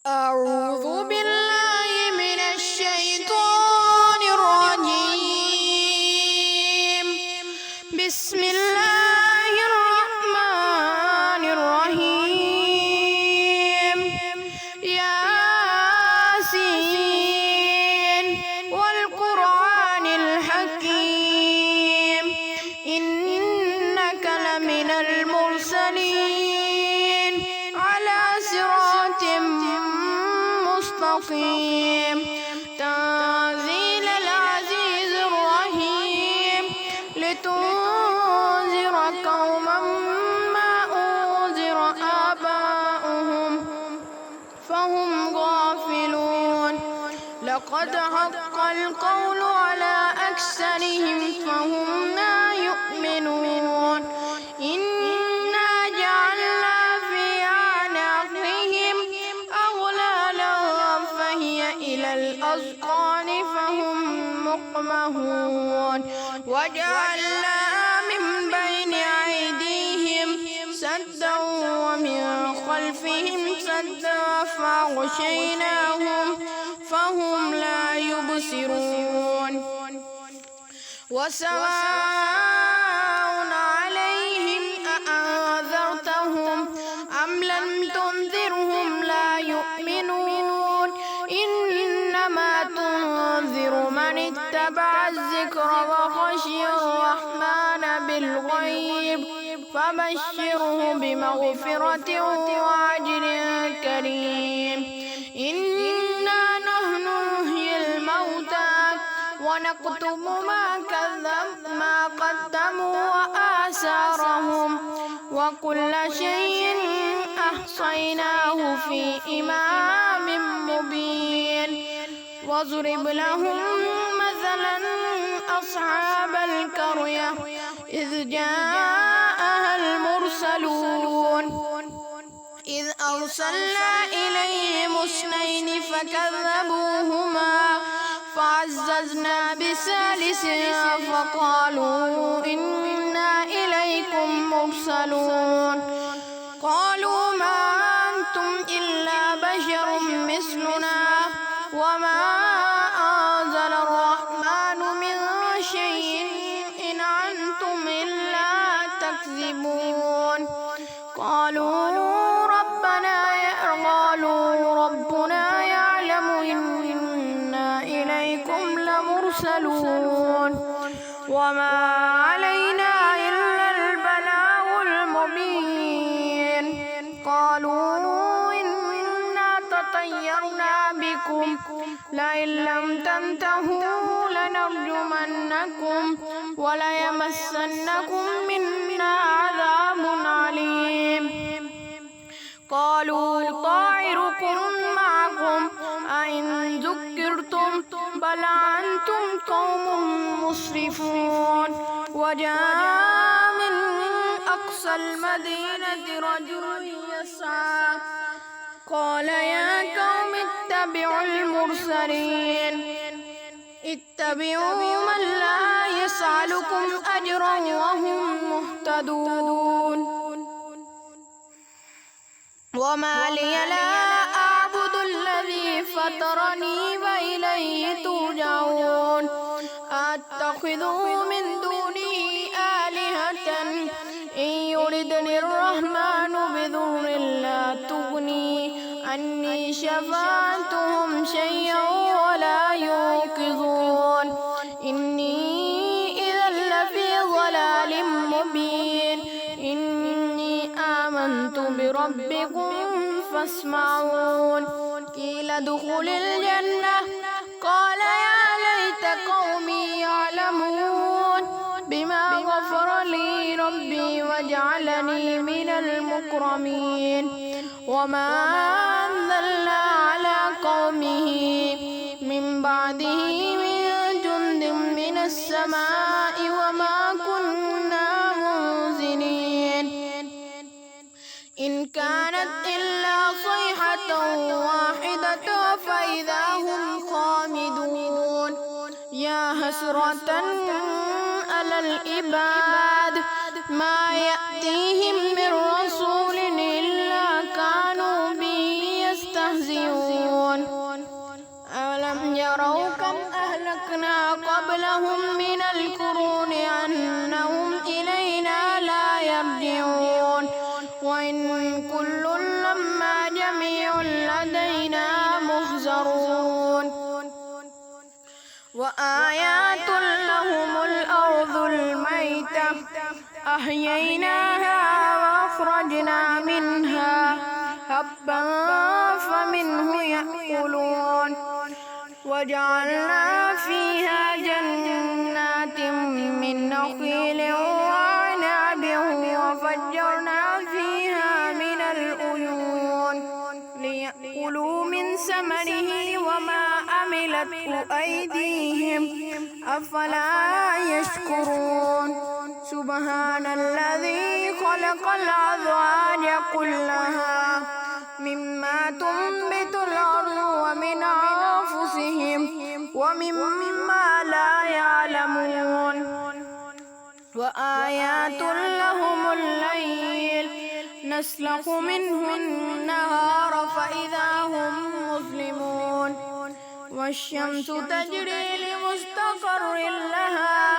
أعوذ بالله من الشيطان الرجيم. بسم الله الرحمن الرحيم. ياسين والقرآن الحكيم إنك لمن المرسلين على صراط مستقيم. تنزيل العزيز الرحيم لتنذر قوما ما أنذر آباؤهم فهم غافلون. لقد حق القول على أكثرهم فهم لا يؤمنون. إنا جعلنا في أعناقهم أغلالا فهي إلى الأذقان فهم مقمحون. وجعلنا من بين أيديهم سدا ومن خلفهم سدا فأغشيناهم فهم لا يبصرون. وسواء عليهم أأنذرتهم أم لم تنذرهم لا يؤمنون. إنما تنذر من اتبع الذكر وخشي الرحمن بالغيب فبشره بمغفرة وأجر كريم. إنا نحن نحيي الموتى ونكتب ما قدموا وآثارهم وكل شيء أحصيناه في إمام مبين. واضرب لهم مثلا أصحاب القرية إذ جاءها المرسلون إذ أرسلنا إليهم اثنين فكذبوهما فعززنا بثالث فقالوا إنا إليكم مرسلون. قالوا ما أنتم إلا بشر مثلنا وما أنزل الرحمن من شيء إن أنتم إلا تكذبون. قالوا ربنا يعلم إنا إليكم لمرسلون وما علينا إلا البلاغ المبين. قالوا إنا تطيرنا بكم لئن لم تنتهوا لنرجمنكم وليمسنكم منا عذاب عليم. قالوا طائركم معكم أئن ذكرتم بل أنتم قوم مسرفون. وجاء من أقصى المدينة رجل يسعى قال يا قوم اتبعوا المرسلين اتبعوا من لا يسألكم أجرا وهم مهتدون. وما لي لا أعبد الذي فطرني وإليه ترجعون. أتخذ من دونه آلهة إن يردني الرحمن بضر لا تغني عني شفاعتهم شيئا ولا ينقذون. إني إذا لفي ضلال مبين. إني آمنت بربكم فاسمعون. قيل ادخل الجنة قال يا ليت قومي يعلمون بما غفر لي ربي وجعلني من المكرمين. وما أنزلنا على قومه من بعده من جند من السماء وما كنا منزلين. إن كانت إلا صيحة واحدة فإذا هم خامدون. يا حسرة على العباد ما يأتيهم من رسول إلا كانوا به يستهزئون. يستهزئون أولم يروا كم أهلكنا قبلهم من القرون أنهم إلينا لا يرجعون وإن كل لما جميع لدينا محضرون وآيات لهم الأرض الميتة أحييناها وأخرجنا منها حبا فمنه يأكلون وجعلنا فيها جنات من نخيل وعنب وفجرنا فيها من العيون ليأكلوا من ثمره وما عملته أيديهم أفلا يشكرون سبحان الذي خلق الأزواج كلها مما تنبت الأرض ومن أنفسهم ومما لا يعلمون وآيات لهم الليل نسلخ منه النهار فإذا هم مظلمون والشمس تجري لمستقر لها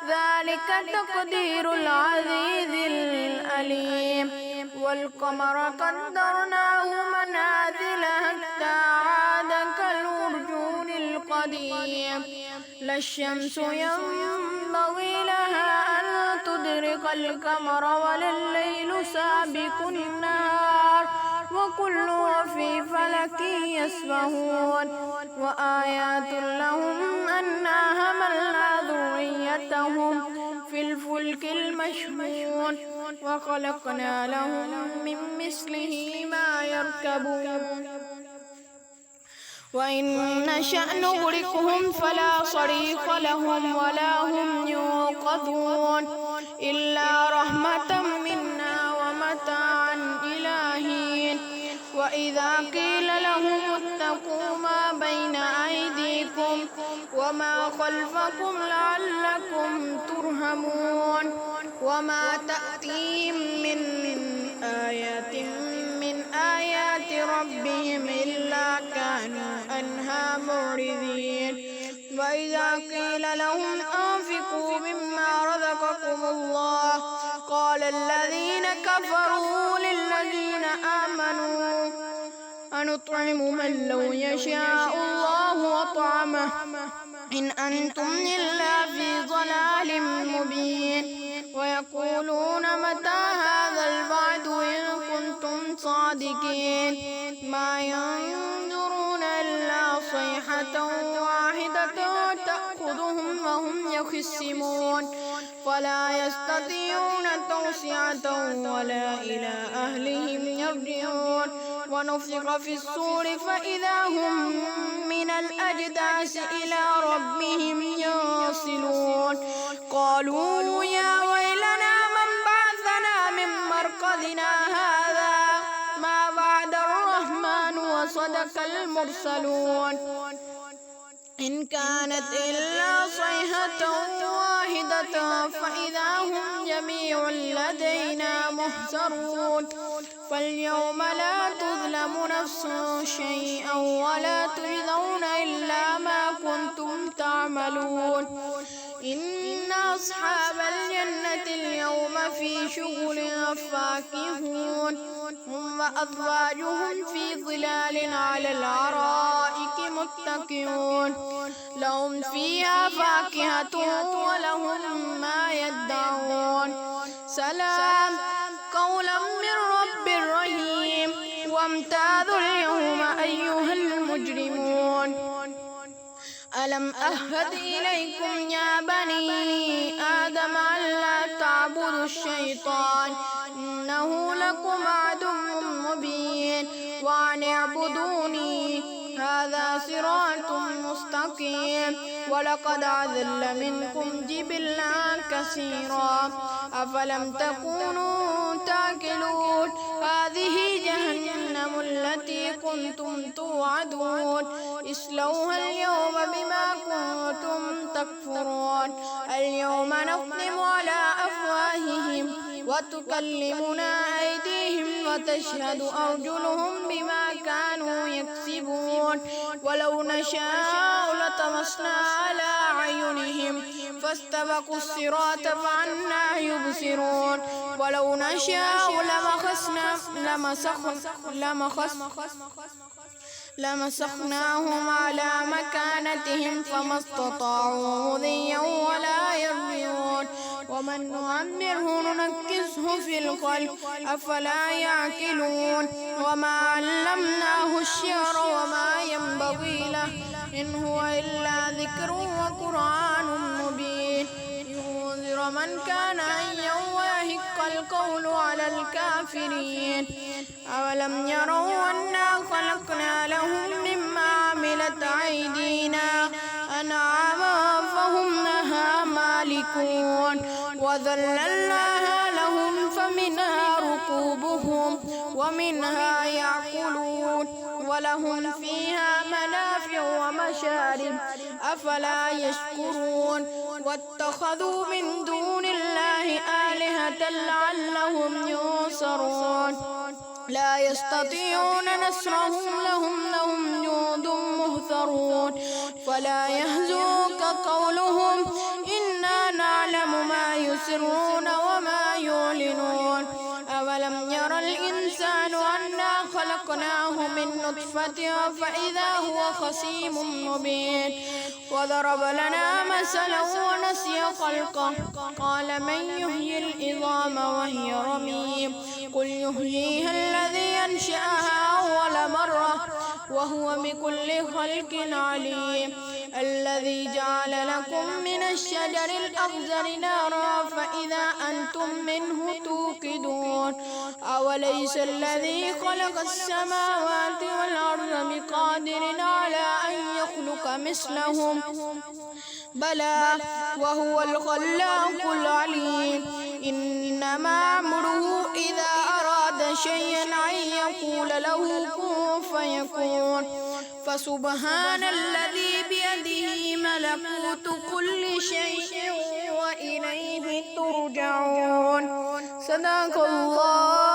ذلك تقدير العزيز العليم والقمر قدرناه منازل حتى عاد كالعرجون القديم لا الشمس ينبغي لها أن تدرك القمر ولا الليل سابق النهار وكل في فلك يسبحون وآيات لهم أنا حملنا ذريتهم في الفلك المشحون وخلقنا لهم من مثله ما يركبون وإن نشأ نغرقهم فلا صريخ لهم ولا هم ينقذون إلا رحمة منا ومتاعا إلى حين وإذا قيل لهم اتقوا ما بين أيديكم وما خلفكم لعلكم ترحمون وما تأتيهم من آية من آيات ربهم إلا كانوا عنها معرضين وإذا قيل لهم أنفقوا مما رزقكم الله قال الذين كفروا للذين آمنوا أنطعم من لو يشاء الله أطعمه إن أنتم إلا في ضلال مبين ويقولون متى هذا الوعد إن كنتم صادقين ما ينظرون إلا صيحة واحدة تأخذهم وهم يخصمون فلا يستطيعون توصية ولا إلى أهلهم يرجعون ونفخ في الصور فإذا هم من الأجداث إلى ربهم ينسلون قالوا يا ويلنا من بعثنا من مرقدنا هذا ما وعد الرحمن وصدق المرسلون إن كانت إلا صيحة واحدة فإذا هم جميع لدينا محضرون فاليوم لا تظلم نفس شيئا ولا تجزون إلا ما كنتم تعملون إن أصحاب الجنة اليوم في شغل فاكهون هم وأزواجهم في ظلال على الأرائك متكئون لهم فيها فاكهة ولهم ما يدعون سلام قولا من رب رحيم وامتازوا اليوم أيها المجرمون ألم أهد إليكم يا بني آدم ألا تعبدوا الشيطان إنه لكم عدو مبين وأن اعبدوني هذا صراط مستقيم ولقد أضل منكم جبلا كثيرا أفلم تكونوا تأكلون هذه جهنم التي كنتم توعدون اصلوها اليوم بما كنتم تكفرون اليوم نختم على أفواههم وتكلمنا أيديهم وتشهد أرجلهم بما كانوا يكسبون فطمسنا على أعينهم فاستبقوا الصراط فأنى يبصرون ولو نشاء لمسخناهم على مكانتهم فما استطاعوا مضيا ولا يرجعون ومن نعمره ننكسه في الخلق أفلا يعقلون وما علمناه الشعر وما ينبغي له إن هو إلا ذكر وقرآن مبين لينذر من كان حيا ويحق القول على الكافرين أولم يروا أنا خلقنا لهم مما عملت أيدينا أنعاما فهم لها مالكون وذللناها لهم فمنها ركوبهم ومنها يأكلون ولهم فيها منافع ومشارب أفلا يشكرون واتخذوا من دون الله آلهة لعلهم ينصرون لا يستطيعون نصرهم لهم جند مهترون فلا يهزوك قولهم إنا نعلم ما يسرون وما يعلنون أولم ير الإنسان أنا خلقناه من نطفة فإذا هو خصيم مبين وضرب لنا مثلا ونسي خلقه قال من يحيي العظام وهي رميم قل يحييها الذي أنشأها أول مرة وهو بكل خلق عليم الذي جعل لكم من الشجر الأخضر نارا فإذا أنتم منه توقدون أوليس الذي خلق السماوات والأرض بقادر على أن يخلق مثلهم بلى وهو الخلاق العليم إنما أمره إذا أراد شيئا أن يقول له كن فيكون فسبحان الذي بيده ملكوت كل شيء وإليه ترجعون صدق الله